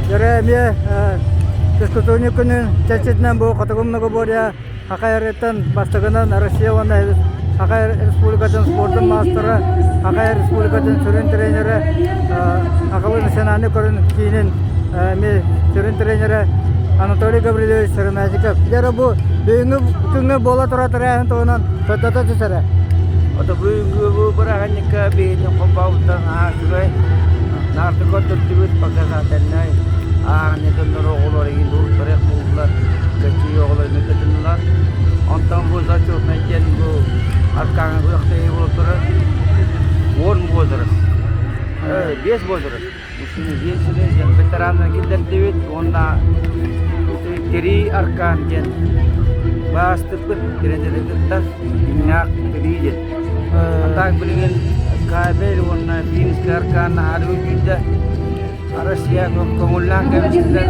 Jeremie Кескутуни күнін чәчетінен бұл қатығымнығы боря Хақайреттен бастығынан Россия ванна Хақай Республикатын спортын мастыры, Хақай Республикатын сүрін тренері, ақылы нысананы көрін кейінен сүрін тренері Анатолий Гаврилевич Сырымәжіков. Дәрі бұл бүйінгі күнгі бола тұра тұрайын тоғынан көттата түсірі. Ота бүгінгі бұл бір ағанныққа бейінен қопауыздан ағығай нарты көттіртібіт показателінай ағаннетін оғылары енді ұлттырек болдылар, көтчей оғылар мекетінілар. Онтан бұл зачетный кен бұл арқаңы бұяқтайы болып тұры 10 бозырыз, 5 бозырыз. Үшіні женсіне ветеранына келдердебет, онда 3 арқан кен бастып күт, керенделегіттар, инақ бірейден. Атақ білген кабел, онда финский арқанына арғы күйді, Россия көңілінен кәмістілер.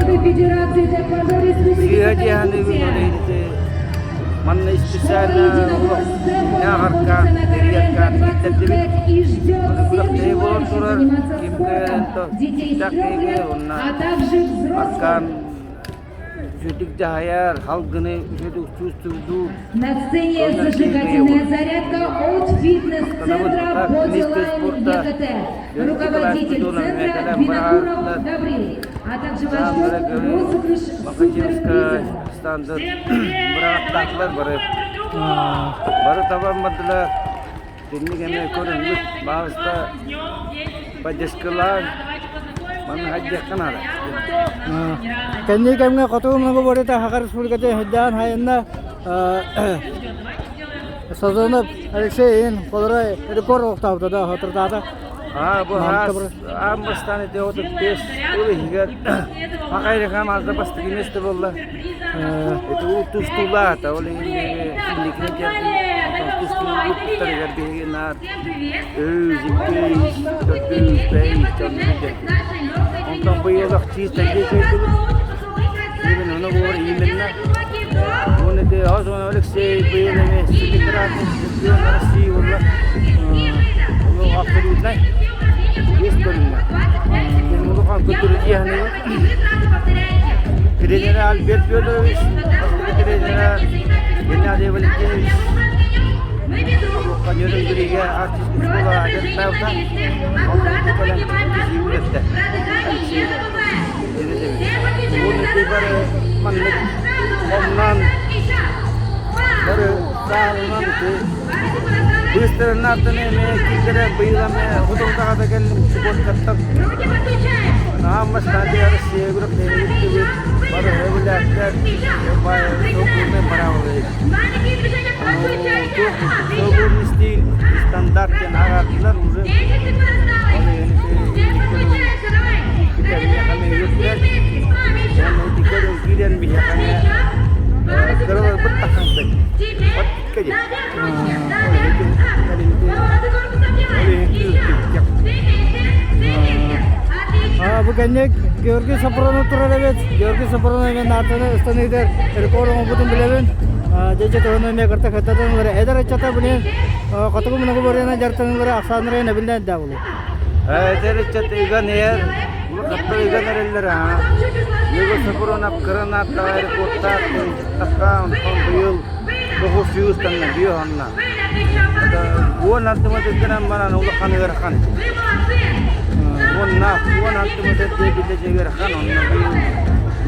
Сүйәде әні өңірейді. Манна специально инақ арқан, дері арқан, еттірдебет. Оны күліқтей болып тұрар, кемгі тақиғы, онна арқан. Жөтік жайар, халғыны жөтік чувствуду. На сцене зажигательная зарядка от фитнес-центра Бозова ЕКТ. Руководитель центра Винокуров Гаврилий. А также вас ждет розыгрыш суперприза. Стандарт. Бұраттақлар бары. Бары табанмадылар. Денігене көрінлік. Бағыста падешкалар. Маны хаджаққан ара. Кәнне кәмге қатығымнығы борета Хақай Республикатын хүддән хайынна Сазонов Алексейін қолырай рекорд оқтауды да ғатырдады. Бұл амбастаны де отып 5 ұлы егер Хақайры қам азда басты кеместі болды. Это ол тұстулата, ол еңдегі жерді тұстулы егер нар Ondan bu yıllık çiğ teknik edilir. Şimdi onu bu ilimle. Onu da az ona Alexey bu yıllık sekretariatın Rusya yolla. Onu aktarıyorlar. Yes bölümler. Benim onu kan götürücü yani. Trener Albert Fyodorovich, trener Gennady Valentyevich. Kanyorun biriyle artist futbola ajantavda. Ondan kalan yürüttü. Bunu bir manlık ondan bir sağlanan ki bu işlerin altına kimlere bıyılamı hudumda da geldim spor kattık. Namus tadi harus grup dari itu baru reguler supaya sokune parawal. Sokun mesti standar yang agaklah urut. Oleh ini kita lihat kami yukler dan kita kemudian bisa kami kalau betah sampai kerja. Bu kendik Georgi Sapronov turarabet. Georgi Sapronov natını istanıydır. Rekorunu budun bileven. Jeje tohunu me karta khatadan lare. Edar achata bunen. Katagum nagu borena jartan lare aksanre nabildan dagulu. Edar achata igan yer. Kapta igan nerellere ha. Yego Sapronov karana tayar kotta takkan pambiyul. Bahus yus tanna biyo hanna. Bu nanti madekana mana nulak kan igar kan. Wonna nanti madekana bile igar kan onna biyo.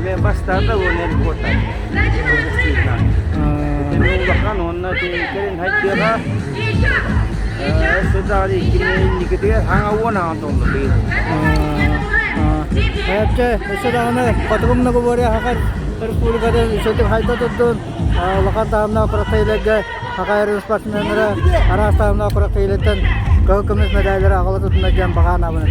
Me basta da woner kotta. Nulak kan onna kerin hajjera. Sedari kini niketiya hanga wona anton biyo. Hepçe esadağını katılımını kubariya Haqay Respublika'dan işletim hayta tuttun. Vakan tahamna kuraktayilegge Haqay sportsmenlere aras tahamna kuraktayiletten Kağıkımız medalleri ağılı tutunda jen бағаны abone